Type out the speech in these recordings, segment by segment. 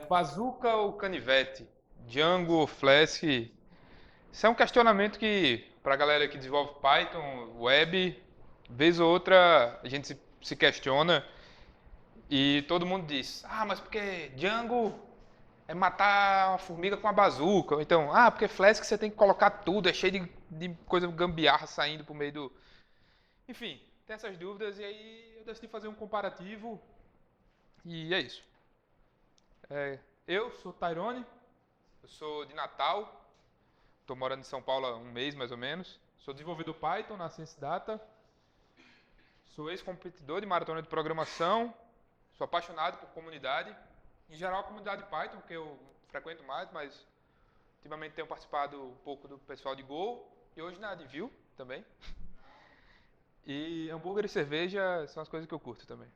Bazooka ou canivete? Django ou Flask? Isso é um questionamento que, para a galera que desenvolve Python, web, vez ou outra a gente se questiona e todo mundo diz: ah, mas porque Django é matar uma formiga com a bazuca? Ou então, ah, porque Flask você tem que colocar tudo, é cheio de coisa gambiarra saindo por meio do. Enfim, tem essas dúvidas e aí eu decidi fazer um comparativo e é isso. Eu sou Tyrone, eu sou de Natal, estou morando em São Paulo há um mês mais ou menos. Sou desenvolvedor Python na Ciência Data. Sou ex-competidor de maratona de programação. Sou apaixonado por comunidade. Em geral, a comunidade Python, que eu frequento mais, mas ultimamente tenho participado um pouco do pessoal de Go e hoje na de Vue também. E hambúrguer e cerveja são as coisas que eu curto também.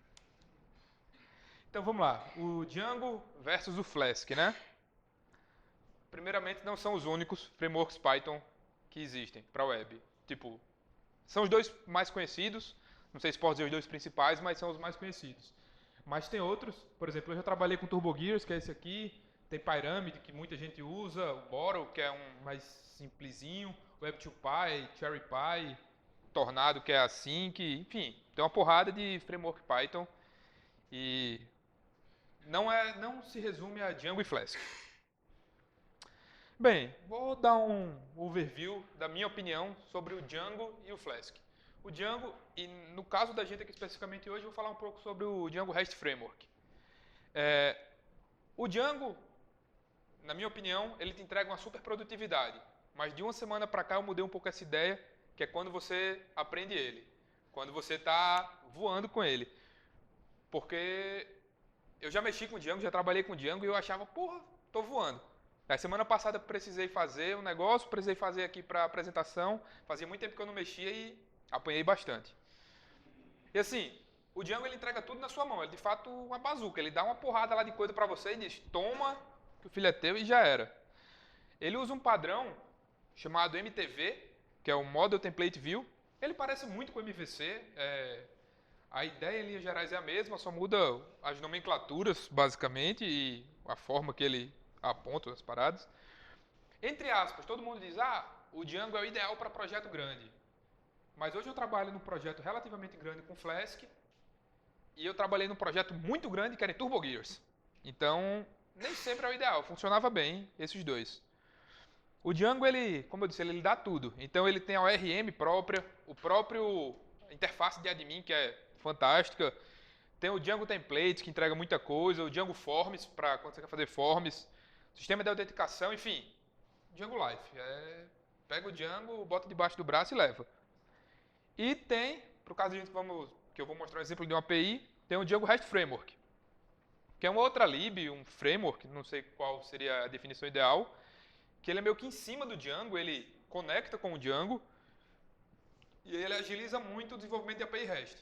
Então vamos lá. O Django versus o Flask, né? Primeiramente, não são os únicos frameworks Python que existem para web. Tipo, são os dois mais conhecidos. Não sei se pode dizer os dois principais, mas são os mais conhecidos. Mas tem outros. Por exemplo, eu já trabalhei com TurboGears, que é esse aqui. Tem Pyramid, que muita gente usa. O Borrow, que é um mais simplesinho. Web2Py, CherryPy. Tornado, que é Async. Enfim, tem uma porrada de framework Python. E não se resume a Django e Flask. Bem, vou dar um overview da minha opinião sobre o Django e o Flask. O Django, e no caso da gente aqui especificamente hoje, eu vou falar um pouco sobre o Django REST Framework. O Django, na minha opinião, ele te entrega uma super produtividade. Mas de uma semana para cá eu mudei um pouco essa ideia, que é quando você aprende ele. Quando você está voando com ele. Porque eu já mexi com o Django, já trabalhei com o Django e eu achava, porra, tô voando. Na semana passada precisei fazer um negócio, precisei fazer aqui para apresentação. Fazia muito tempo que eu não mexia e apanhei bastante. E assim, o Django ele entrega tudo na sua mão. Ele de fato uma bazuca. Ele dá uma porrada lá de coisa para você e diz: toma, que o filho é teu e já era. Ele usa um padrão chamado MTV, que é o Model Template View. Ele parece muito com o MVC. A ideia em linhas gerais é a mesma, só muda as nomenclaturas basicamente e a forma que ele aponta as paradas. Entre aspas, todo mundo diz: ah, o Django é o ideal para projeto grande. Mas hoje eu trabalho num projeto relativamente grande com Flask e eu trabalhei num projeto muito grande que era em TurboGears. Então, nem sempre é o ideal, funcionava bem esses dois. O Django, ele, como eu disse, ele dá tudo. Então ele tem a ORM própria, o próprio interface de admin que é fantástica. Tem o Django Templates que entrega muita coisa, o Django Forms para quando você quer fazer forms, sistema de autenticação, enfim, Django Life. Pega o Django, bota debaixo do braço e leva. E tem, por caso de que eu vou mostrar um exemplo de uma API, tem o Django REST Framework, que é uma outra lib, um framework, não sei qual seria a definição ideal, que ele é meio que em cima do Django, ele conecta com o Django e ele agiliza muito o desenvolvimento de API REST.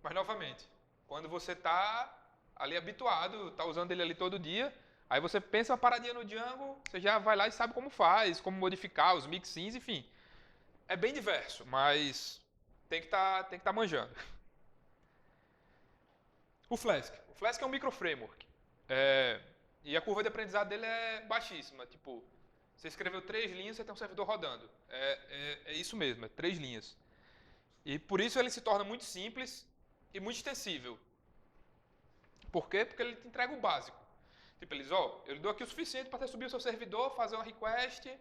Mas, novamente, quando você está ali habituado, está usando ele ali todo dia, aí você pensa uma paradinha no Django, você já vai lá e sabe como faz, como modificar os mixins, enfim. É bem diverso, mas tem que tá manjando. O Flask. O Flask é um microframework. E a curva de aprendizado dele é baixíssima. Tipo, você escreveu 3 linhas, você tem um servidor rodando. É isso mesmo, é 3 linhas. E por isso ele se torna muito simples e muito extensível. Por quê? Porque ele te entrega o básico. Tipo, eles, eu lhe dou aqui o suficiente para você subir o seu servidor, fazer uma request,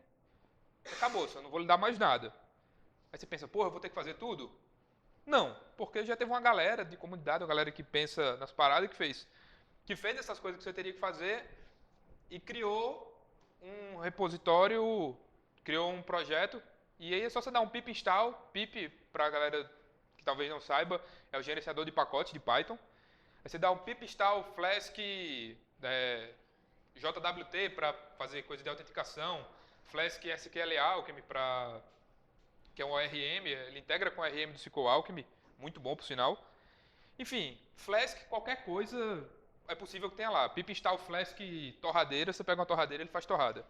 acabou, eu não vou lhe dar mais nada. Aí você pensa, porra, eu vou ter que fazer tudo? Não, porque já teve uma galera de comunidade, uma galera que pensa nas paradas que fez essas coisas que você teria que fazer e criou um repositório, criou um projeto, e aí é só você dar um pip install, pip, para a galera que talvez não saiba, é o gerenciador de pacotes de Python. Aí você dá um pip install Flask JWT para fazer coisa de autenticação, Flask SQL Alchemy para que é um ORM, ele integra com o ORM do SQL Alchemy, muito bom por sinal. Enfim, Flask, qualquer coisa é possível que tenha lá. Pip install Flask torradeira, você pega uma torradeira, ele faz torrada.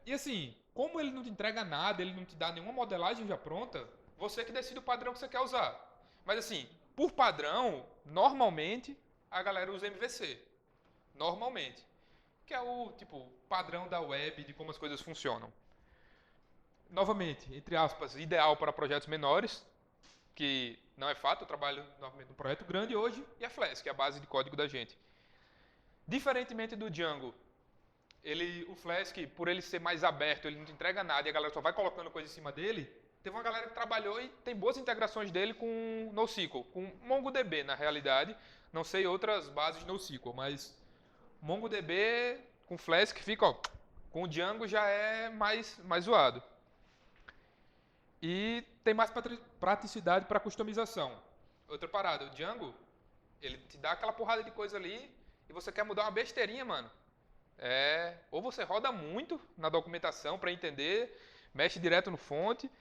E assim, como ele não te entrega nada, ele não te dá nenhuma modelagem já pronta, você que decide o padrão que você quer usar. Mas assim, por padrão, normalmente a galera usa MVC. normalmente, que é o tipo padrão da web de como as coisas funcionam. Novamente, entre aspas, ideal para projetos menores, que não é fato, eu trabalho novamente num projeto grande hoje, e a Flask, que é a base de código da gente. Diferentemente do Django, o Flask, por ele ser mais aberto, ele não te entrega nada e a galera só vai colocando coisa em cima dele, teve uma galera que trabalhou e tem boas integrações dele com NoSQL, com MongoDB na realidade, não sei outras bases NoSQL, mas MongoDB com Flask fica, ó, com o Django já é mais zoado. E tem mais praticidade para customização. Outra parada, o Django, ele te dá aquela porrada de coisa ali e você quer mudar uma besteirinha, mano. Ou você roda muito na documentação para entender, mexe direto no fonte,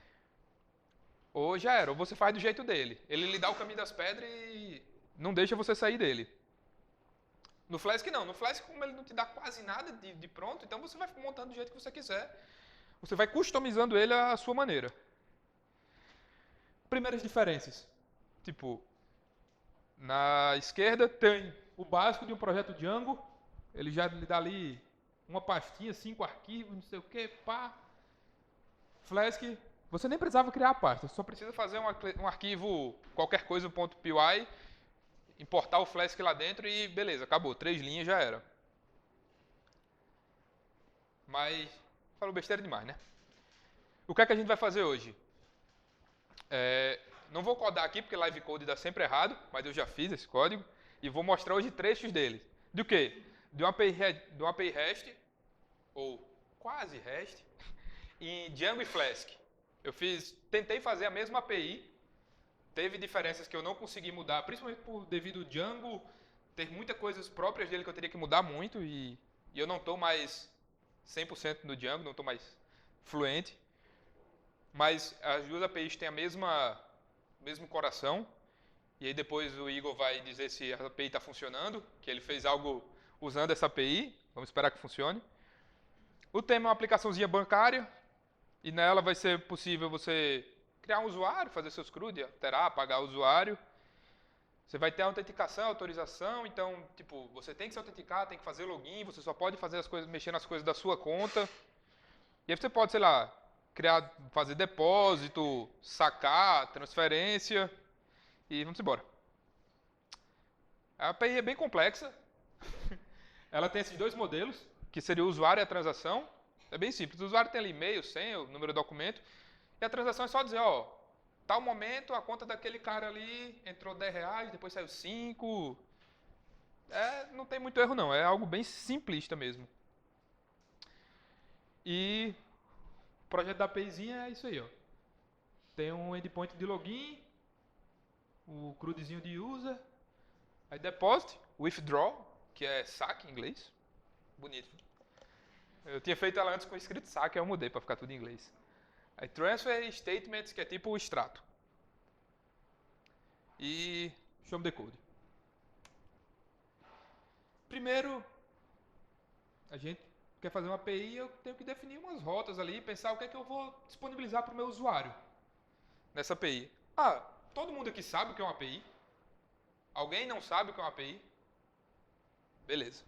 ou já era, ou você faz do jeito dele. Ele lhe dá o caminho das pedras e não deixa você sair dele. No Flask não, no Flask como ele não te dá quase nada de pronto, então você vai montando do jeito que você quiser. Você vai customizando ele à sua maneira. Primeiras diferenças. Tipo, na esquerda tem o básico de um projeto Django. Ele já lhe dá ali uma pastinha, 5 arquivos, não sei o que, pá. Flask, você nem precisava criar a pasta, só precisa fazer um arquivo, qualquer coisa, .py, importar o Flask lá dentro e beleza, acabou. 3 linhas já era. Mas, falou besteira demais, né? O que é que a gente vai fazer hoje? Não vou codar aqui, porque live code dá sempre errado, mas eu já fiz esse código. E vou mostrar hoje trechos dele. Do quê? De uma API REST, ou quase REST, em Django e Flask. Tentei fazer a mesma API, teve diferenças que eu não consegui mudar, principalmente devido ao Django ter muitas coisas próprias dele que eu teria que mudar muito, e eu não estou mais 100% no Django, não estou mais fluente. Mas as duas APIs têm mesmo coração. E aí depois o Igor vai dizer se a API está funcionando, que ele fez algo usando essa API. Vamos esperar que funcione. O tema é uma aplicaçãozinha bancária. E nela vai ser possível você criar um usuário, fazer seus CRUD, alterar, apagar o usuário. Você vai ter autenticação, autorização. Então, tipo, você tem que se autenticar, tem que fazer login. Você só pode fazer as coisas, mexer nas coisas da sua conta. E aí você pode, sei lá, fazer depósito, sacar, transferência e vamos embora. A API é bem complexa. Ela tem esses dois modelos, que seria o usuário e a transação. É bem simples. O usuário tem ali e-mail, senha, o número do documento. E a transação é só dizer, ó, tal momento a conta daquele cara ali entrou R$10, depois saiu 5. Não tem muito erro não, é algo bem simplista mesmo. E o projeto da APIzinha é isso aí, ó. Tem um endpoint de login, o CRUDzinho de user, aí deposit, withdraw, que é saque em inglês. Bonito. Eu tinha feito ela antes com escrito saque, aí eu mudei para ficar tudo em inglês. Aí transfer statements, que é tipo o extrato. E show me the code. Primeiro, a gente quer fazer uma API, eu tenho que definir umas rotas ali, pensar o que é que eu vou disponibilizar para o meu usuário nessa API. Todo mundo aqui sabe o que é uma API? Alguém não sabe o que é uma API? Beleza.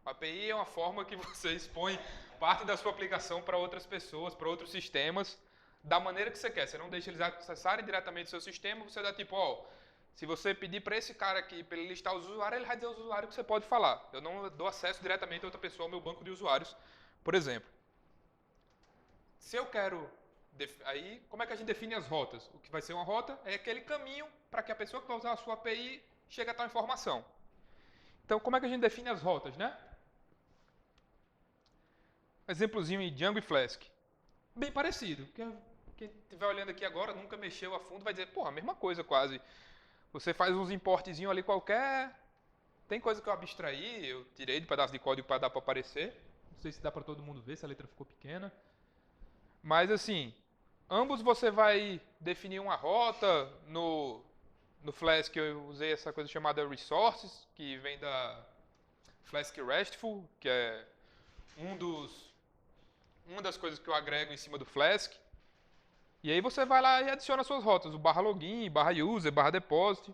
Uma API é uma forma que você expõe parte da sua aplicação para outras pessoas, para outros sistemas, da maneira que você quer. Você não deixa eles acessarem diretamente o seu sistema, você dá tipo, se você pedir para esse cara aqui, para ele listar os usuários, ele vai dizer os usuários que você pode falar. Eu não dou acesso diretamente a outra pessoa ao meu banco de usuários, por exemplo. Se eu quero... Aí, como é que a gente define as rotas? O que vai ser uma rota é aquele caminho para que a pessoa que vai usar a sua API chegue a tal informação. Então, como é que a gente define as rotas, né? Exemplozinho em Django e Flask. Bem parecido. Quem estiver olhando aqui agora, nunca mexeu a fundo, vai dizer, a mesma coisa quase. Você faz uns importezinhos ali qualquer. Tem coisa que eu abstraí, eu tirei de pedaço de código para dar para aparecer. Não sei se dá para todo mundo ver, se a letra ficou pequena. Mas assim, ambos você vai definir uma rota. No Flask eu usei essa coisa chamada Resources, que vem da Flask RESTful, que é uma das coisas que eu agrego em cima do Flask. E aí você vai lá e adiciona suas rotas, o /login, /user, /deposit.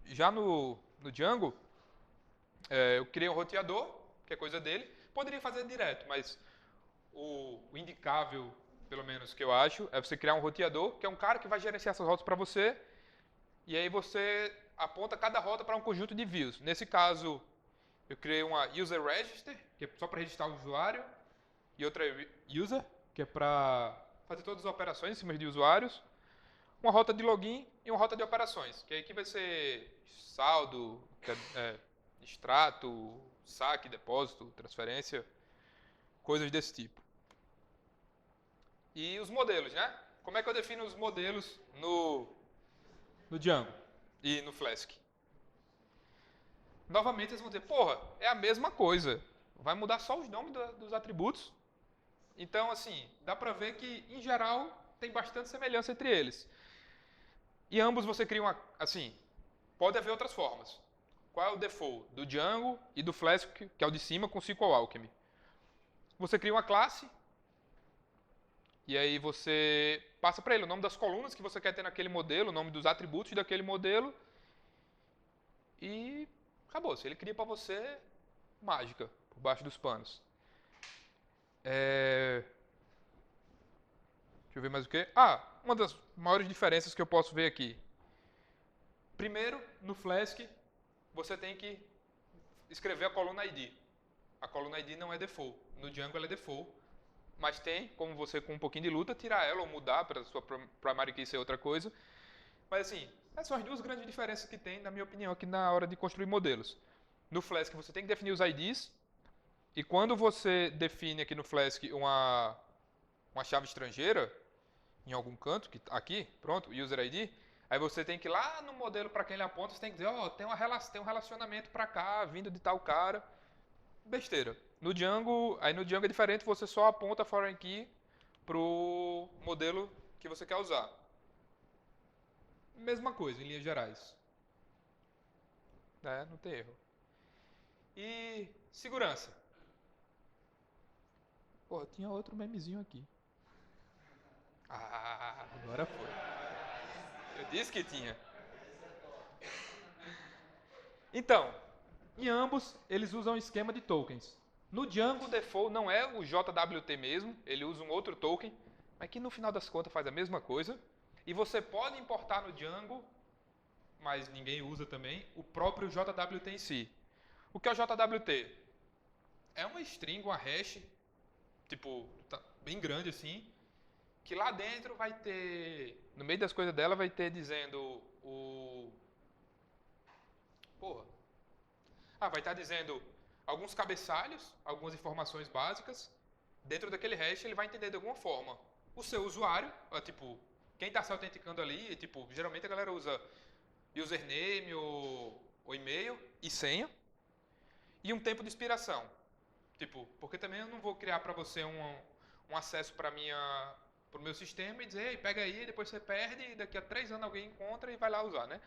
Já no Django, Eu criei um roteador, que é coisa dele. Poderia fazer direto, mas o indicável, pelo menos que eu acho, é você criar um roteador, que é um cara que vai gerenciar essas rotas para você, e aí você aponta cada rota para um conjunto de views. Nesse caso, eu criei uma user register, que é só para registrar o usuário, e outra user, que é para fazer todas as operações em cima de usuários, uma rota de login e uma rota de operações, que aqui vai ser saldo, extrato, saque, depósito, transferência, coisas desse tipo. E os modelos, né? Como é que eu defino os modelos no Django e no Flask? Novamente eles vão dizer, porra, é a mesma coisa. Vai mudar só os nomes dos atributos. Então, assim, dá pra ver que, em geral, tem bastante semelhança entre eles. E ambos você cria uma... Assim, pode haver outras formas. Qual é o default do Django e do Flask, que é o de cima, com SQL Alchemy? Você cria uma classe, e aí você passa para ele o nome das colunas que você quer ter naquele modelo, o nome dos atributos daquele modelo, e acabou. Se ele cria para você, mágica, por baixo dos panos. Deixa eu ver mais o que. Uma das maiores diferenças que eu posso ver aqui. Primeiro, no Flask, você tem que escrever a coluna ID. A coluna ID não é default. No Django ela é default. Mas tem como você, com um pouquinho de luta, tirar ela ou mudar para a sua primary key ser outra coisa. Mas assim, essas são as duas grandes diferenças que tem, na minha opinião, aqui na hora de construir modelos. No Flask você tem que definir os IDs. E quando você define aqui no Flask uma chave estrangeira, em algum canto, aqui, pronto, user ID, aí você tem que ir lá no modelo para quem ele aponta, você tem que dizer, tem um relacionamento para cá, vindo de tal cara. Besteira. No Django é diferente, você só aponta a foreign key pro modelo que você quer usar. Mesma coisa, em linhas gerais. Não tem erro. E segurança. Pô, tinha outro memezinho aqui. Agora foi. Eu disse que tinha. Então, em ambos, eles usam um esquema de tokens. No Django, o default não é o JWT mesmo, ele usa um outro token, mas que no final das contas faz a mesma coisa. E você pode importar no Django, mas ninguém usa também, o próprio JWT em si. O que é o JWT? É uma string, uma hash, tipo, bem grande assim, que lá dentro vai ter, no meio das coisas dela vai ter dizendo vai estar dizendo alguns cabeçalhos, algumas informações básicas. Dentro daquele hash ele vai entender de alguma forma o seu usuário, tipo, quem está se autenticando ali, tipo, geralmente a galera usa username ou e-mail e senha, e um tempo de expiração. Tipo, porque também eu não vou criar para você um acesso para o meu sistema e dizer, ei, pega aí, depois você perde e daqui a 3 anos alguém encontra e vai lá usar, né?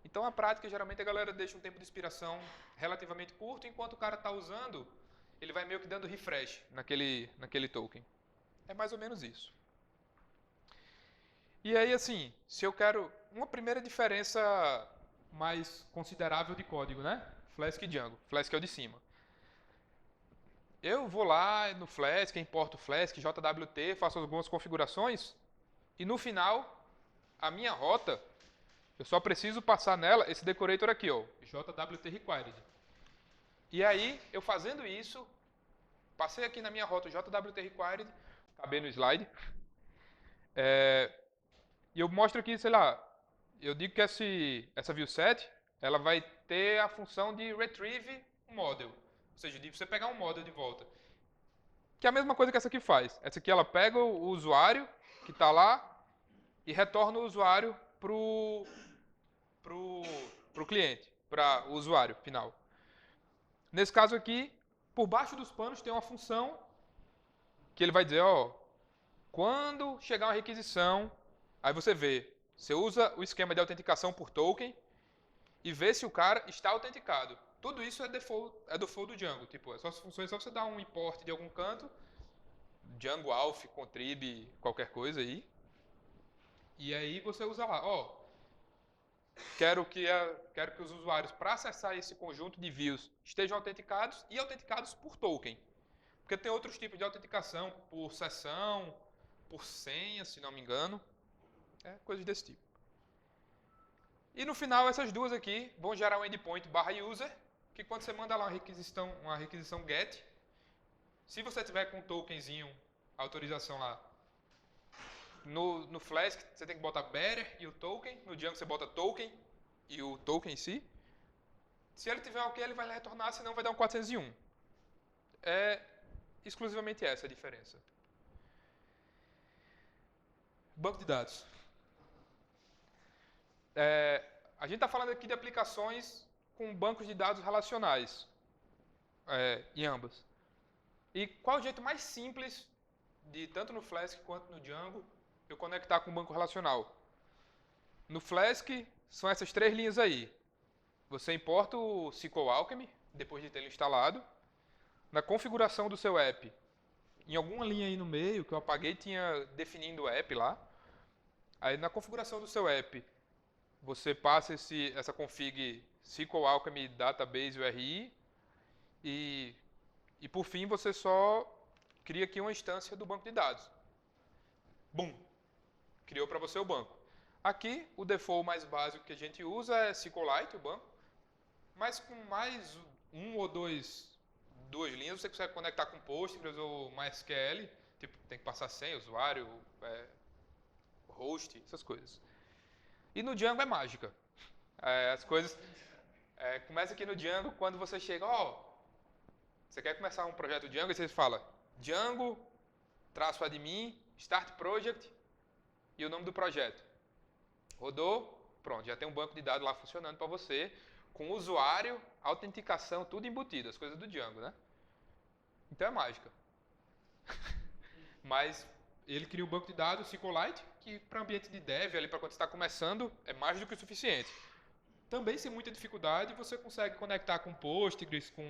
Então, a prática, geralmente, a galera deixa um tempo de expiração relativamente curto, enquanto o cara está usando, ele vai meio que dando refresh naquele token. É mais ou menos isso. E aí, assim, se eu quero... Uma primeira diferença mais considerável de código, né? Flask e Django. Flask é o de cima. Eu vou lá no Flask, importo o Flask, JWT, faço algumas configurações, e no final, a minha rota... Eu só preciso passar nela esse decorator aqui, ó, JWT required. E aí, eu fazendo isso, passei aqui na minha rota JWT required, acabei no slide, e eu mostro aqui, sei lá, eu digo que essa viewSet, ela vai ter a função de retrieve um model, ou seja, de você pegar um model de volta. Que é a mesma coisa que essa aqui faz. Essa aqui ela pega o usuário que está lá e retorna o usuário pro cliente, para o usuário final. Nesse caso aqui, por baixo dos panos tem uma função que ele vai dizer, quando chegar uma requisição, aí você vê, você usa o esquema de autenticação por token e vê se o cara está autenticado. Tudo isso é default do Django, tipo, essas funções só você dar um import de algum canto, Django, Auth, Contrib, qualquer coisa aí, e aí você usa lá, quero que os usuários, para acessar esse conjunto de views, estejam autenticados e autenticados por token. Porque tem outros tipos de autenticação, por sessão, por senha, se não me engano. Coisas desse tipo. E no final, essas duas aqui vão gerar um endpoint /user, que quando você manda lá uma requisição GET, se você tiver com um tokenzinho, autorização lá, no Flask você tem que botar bearer e o token, no Django você bota token e o token em si. Se ele tiver ok, ele vai retornar, senão vai dar um 401. É exclusivamente essa a diferença. Banco de dados. A gente está falando aqui de aplicações com bancos de dados relacionais, em ambas. E qual é o jeito mais simples de, tanto no Flask quanto no Django, eu conectar com um banco relacional? No Flask, são essas 3 linhas aí. Você importa o SQL Alchemy, depois de tê-lo instalado. Na configuração do seu app, em alguma linha aí no meio, que eu apaguei, tinha definindo o app lá. Aí na configuração do seu app, você passa essa config SQL Alchemy Database URI e por fim você só cria aqui uma instância do banco de dados. Bum! Criou para você o banco. Aqui, o default mais básico que a gente usa é SQLite, o banco, mas com mais um ou duas linhas você consegue conectar com Postgres ou MySQL, tipo, tem que passar senha, usuário, host, essas coisas. E no Django é mágica. As coisas começa aqui no Django quando você chega, você quer começar um projeto Django e você fala Django, -admin, start project e o nome do projeto. Rodou, pronto, já tem um banco de dados lá funcionando para você, com usuário, autenticação, tudo embutido, as coisas do Django, né? Então é mágica. Mas ele cria um banco de dados SQLite, que para ambiente de dev, ali para quando você está começando, é mais do que o suficiente. Também, sem muita dificuldade, você consegue conectar com Postgres, com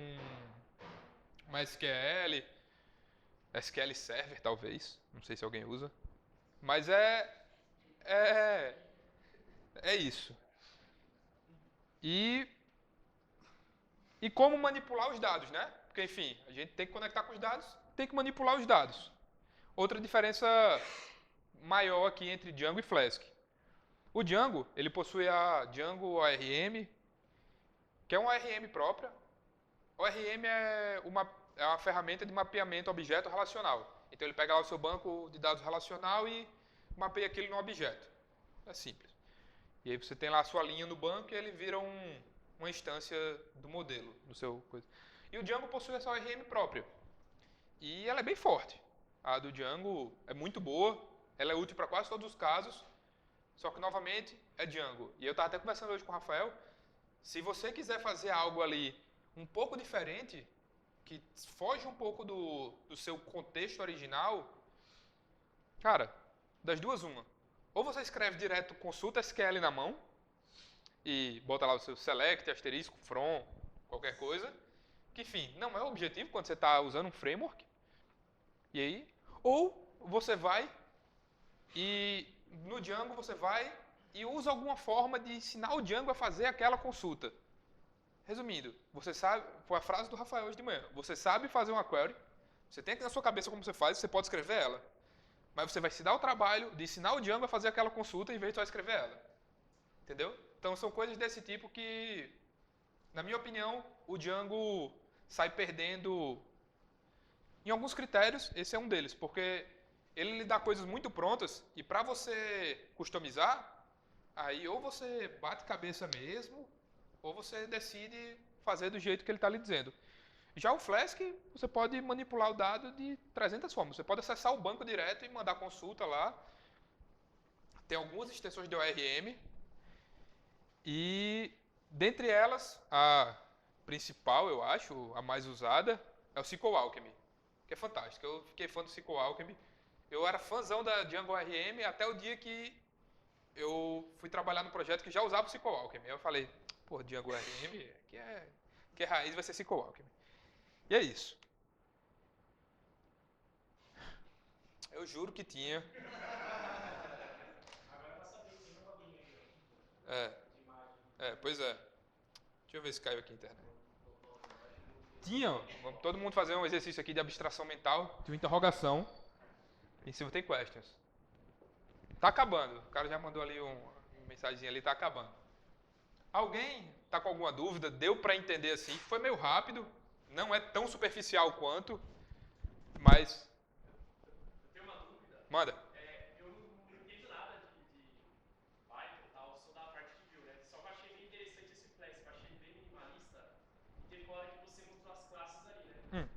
MySQL, SQL Server, talvez. Não sei se alguém usa. Mas é isso. E como manipular os dados, né? Porque, enfim, a gente tem que conectar com os dados, tem que manipular os dados. Outra diferença maior aqui entre Django e Flask. O Django, ele possui a Django ORM, que é uma ORM própria. ORM é uma ferramenta de mapeamento objeto relacional. Então ele pega lá o seu banco de dados relacional e mapeia aquilo no objeto. É simples. E aí você tem lá a sua linha no banco e ele vira uma instância do modelo, do seu coisa. E o Django possui essa ORM própria. E ela é bem forte. A do Django é muito boa, ela é útil para quase todos os casos, só que, novamente, é Django. E eu estava até conversando hoje com o Rafael, se você quiser fazer algo ali um pouco diferente, que foge um pouco do seu contexto original, cara, das duas uma. Ou você escreve direto consulta SQL na mão, e bota lá o seu select, asterisco, from, qualquer coisa, que, enfim, não é o objetivo quando você está usando um framework. E aí, ou você vai e no Django você vai e usa alguma forma de ensinar o Django a fazer aquela consulta. Resumindo, você sabe, foi a frase do Rafael hoje de manhã, você sabe fazer uma query, você tem aqui na sua cabeça como você faz, você pode escrever ela, mas você vai se dar o trabalho de ensinar o Django a fazer aquela consulta em vez de só escrever ela. Entendeu? Então são coisas desse tipo que, na minha opinião, o Django sai perdendo em alguns critérios, esse é um deles, porque ele lhe dá coisas muito prontas e para você customizar, aí ou você bate cabeça mesmo, ou você decide fazer do jeito que ele está lhe dizendo. Já o Flask, você pode manipular o dado de 300 formas. Você pode acessar o banco direto e mandar consulta lá. Tem algumas extensões de ORM. E, dentre elas, a principal, eu acho, a mais usada, é o SQL Alchemy, que é fantástico. Eu fiquei fã do SQL Alchemy. Eu era fãzão da Django ORM até o dia que eu fui trabalhar no projeto que já usava o SQL Alchemy. Aí eu falei, pô, Django ORM, que é raiz, vai ser SQL Alchemy. E é isso. Eu juro que tinha. É. Pois é. Deixa eu ver se caiu aqui a internet. Tinha, vamos todo mundo fazer um exercício aqui de abstração mental, de uma interrogação. Em cima tem questions. Tá acabando. O cara já mandou ali uma mensagem ali, tá acabando. Alguém tá com alguma dúvida? Deu para entender assim? Foi meio rápido, não é tão superficial quanto, mas Eu tenho uma dúvida. manda. Eu não entendo nada de Python e tal, sou da parte de view, né? Só que eu achei bem interessante esse Flex, eu achei bem minimalista. E teve uma hora que você mostrou as classes ali, né?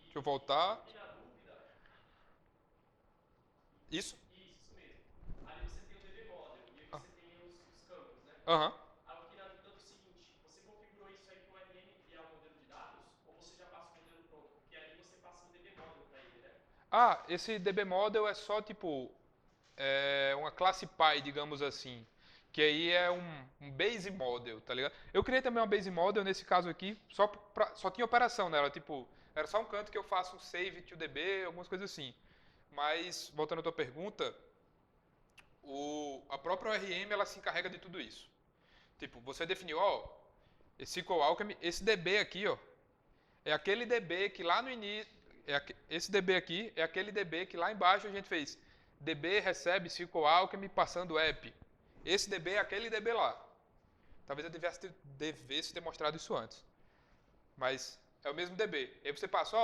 Deixa eu voltar. Eu fiquei na dúvida. Isso? Isso mesmo. Ali você tem o DB Model e aí você tem os campos, né? Aham. Aí eu fiquei na dúvida do seguinte: você configurou isso aí para o RM criar um modelo de dados ou você já passa o modelo pronto? Porque ali você passa um DB Model para ele, né? Esse DB Model é só tipo uma classe Py, digamos assim. Que aí é um base model, tá ligado? Eu criei também uma base model nesse caso aqui, só tinha operação nela, tipo, era só um canto que eu faço um save to DB, algumas coisas assim. Mas, voltando à tua pergunta, a própria ORM ela se encarrega de tudo isso. Tipo, você definiu, esse SQL Alchemy, esse DB aqui, é aquele DB que lá no início, esse DB aqui é aquele DB que lá embaixo a gente fez DB recebe SQL Alchemy passando app. Esse DB é aquele DB lá. Talvez eu devesse ter mostrado isso antes. Mas é o mesmo DB. E aí você passa,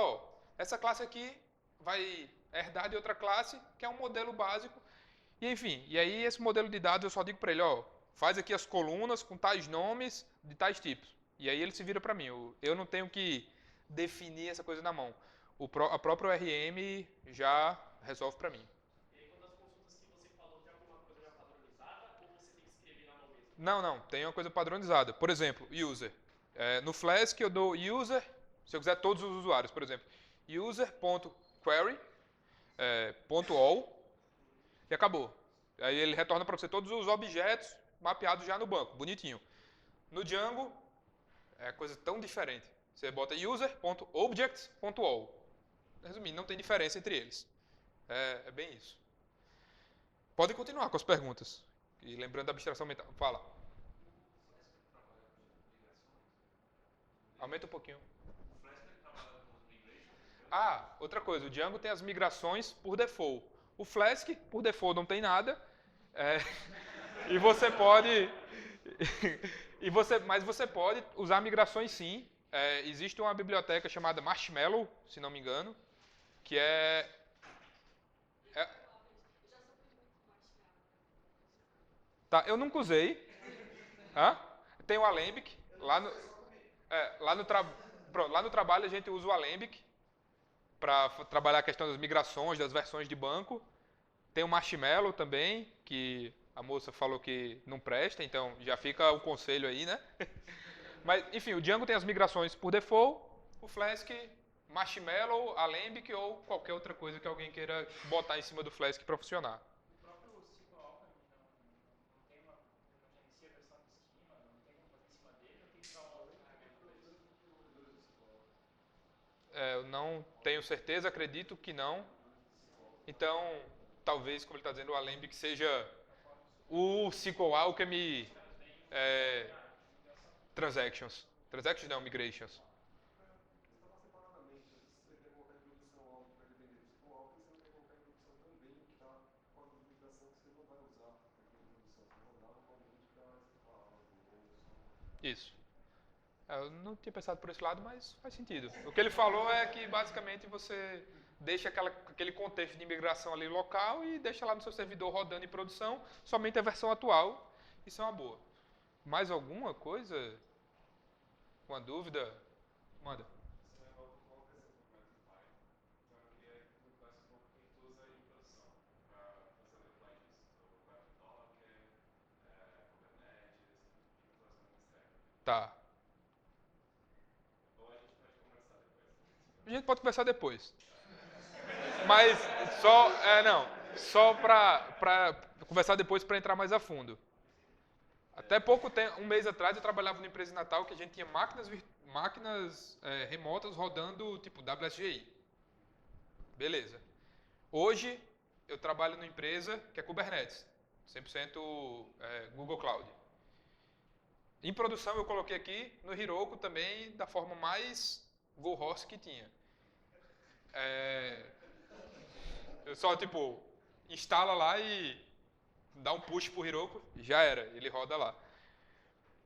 essa classe aqui vai herdar de outra classe, que é um modelo básico. E enfim, e aí esse modelo de dados eu só digo para ele, faz aqui as colunas com tais nomes de tais tipos. E aí ele se vira para mim. Eu não tenho que definir essa coisa na mão. A própria ORM já resolve para mim. E aí, quando as consultas que você falou, tem alguma coisa já padronizada ou você tem que escrever na mão mesmo? Não, tem uma coisa padronizada. Por exemplo, user. No Flask eu dou user, se eu quiser todos os usuários, por exemplo, user.query, .all, e acabou. Aí ele retorna para você todos os objetos mapeados já no banco, bonitinho. No Django, é coisa tão diferente. Você bota user.objects.all. Resumindo, não tem diferença entre eles. É bem isso. Pode continuar com as perguntas. E lembrando da abstração mental. Fala. Aumenta um pouquinho. Outra coisa. O Django tem as migrações por default. O Flask, por default, não tem nada. E você pode... mas você pode usar migrações sim. Existe uma biblioteca chamada Marshmallow, se não me engano, que é tá, eu nunca usei. Tem o Alembic. Lá no trabalho a gente usa o Alembic para trabalhar a questão das migrações, das versões de banco. Tem o Marshmallow também, que a moça falou que não presta, então já fica o conselho aí, né? Mas, enfim, o Django tem as migrações por default, o Flask, Marshmallow, Alembic ou qualquer outra coisa que alguém queira botar em cima do Flask para funcionar. O próprio SQL Alchemy não gerencia a versão do esquema, não tem como fazer em cima dele, ou tem que usar uma outra ferramenta para isso? Eu não tenho certeza, acredito que não. Então, talvez, como ele está dizendo, o Alembic seja o SQL Alchemy Transactions. Transactions não, Migrations. Isso. Eu não tinha pensado por esse lado, mas faz sentido. O que ele falou é que basicamente você deixa aquele contexto de imigração ali local e deixa lá no seu servidor rodando em produção somente a versão atual. Isso é uma boa. Mais alguma coisa? Uma dúvida? Manda. Tá. A gente pode conversar depois. Mas só para conversar depois para entrar mais a fundo. Até pouco tempo, um mês atrás, eu trabalhava numa empresa em Natal que a gente tinha máquinas remotas rodando tipo WSGI. Beleza. Hoje, eu trabalho numa empresa que é Kubernetes, 100% Google Cloud. Em produção eu coloquei aqui no Heroku também da forma mais go horse que tinha. Eu só, tipo, instala lá e dá um push pro Heroku, já era, ele roda lá.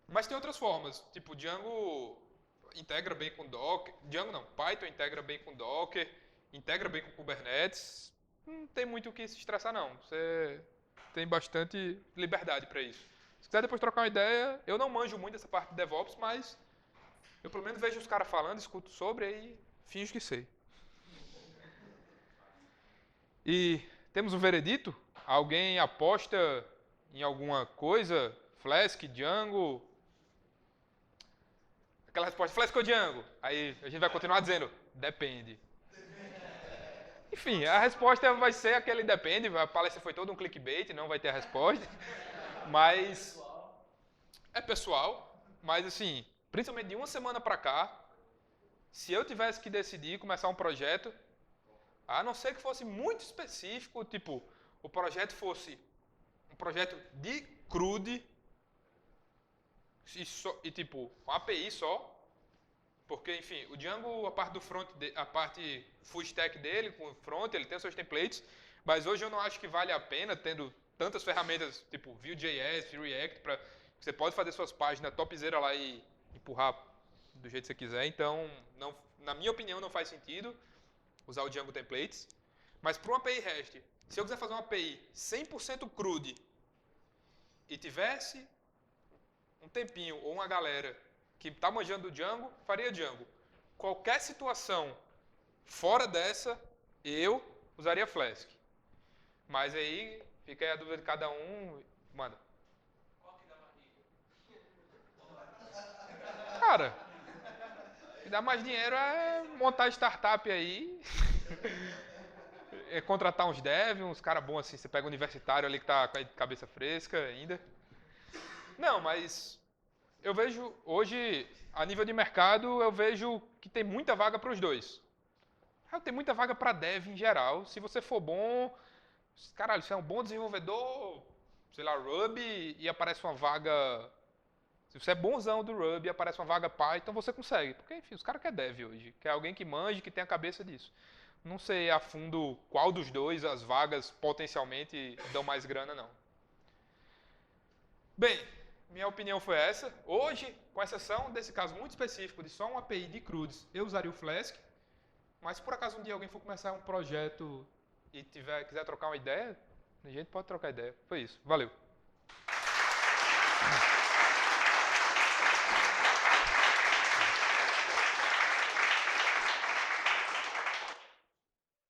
Mas tem outras formas, tipo, Django integra bem com Docker, Django não, Python integra bem com Docker, integra bem com Kubernetes, não tem muito o que se estressar não, você tem bastante liberdade para isso. Se quiser depois trocar uma ideia, eu não manjo muito essa parte de DevOps, mas eu pelo menos vejo os caras falando, escuto sobre e finjo que sei. E temos um veredito? Alguém aposta em alguma coisa? Flask, Django? Aquela resposta, Flask ou Django? Aí a gente vai continuar dizendo, depende. Enfim, a resposta vai ser aquele depende, a palestra foi todo um clickbait, não vai ter a resposta. Mas é pessoal, mas assim, principalmente de uma semana pra cá, se eu tivesse que decidir começar um projeto, a não ser que fosse muito específico, tipo, o projeto fosse um projeto de CRUD e tipo, uma API só, porque, enfim, o Django, a parte do front, a parte full stack dele, com o front, ele tem os seus templates, mas hoje eu não acho que vale a pena, tendo tantas ferramentas, tipo Vue.js, React, para você pode fazer suas páginas topzera lá e empurrar do jeito que você quiser, então, não, na minha opinião, não faz sentido usar o Django Templates, mas para uma API REST, se eu quiser fazer uma API 100% CRUD e tivesse um tempinho ou uma galera que está manjando o Django, faria Django. Qualquer situação fora dessa, eu usaria Flask. Mas aí fica aí a dúvida de cada um. Manda. Qual que dá barriga? Cara, o que dá mais dinheiro é montar startup aí. É contratar uns devs, uns caras bons assim. Você pega um universitário ali que tá com a cabeça fresca ainda. Não, mas eu vejo hoje, a nível de mercado, eu vejo que tem muita vaga para os dois. Tem muita vaga para dev em geral. Se você for bom, caralho, você é um bom desenvolvedor, sei lá, Ruby, e aparece uma vaga. Se você é bonzão do Ruby e aparece uma vaga Python, você consegue. Porque, enfim, os caras querem dev hoje. Quer alguém que manje, que tenha a cabeça disso. Não sei a fundo qual dos dois as vagas potencialmente dão mais grana, não. Bem, minha opinião foi essa. Hoje, com exceção desse caso muito específico de só uma API de CRUDs, eu usaria o Flask. Mas se por acaso um dia alguém for começar um projeto e quiser trocar uma ideia, a gente pode trocar ideia. Foi isso. Valeu.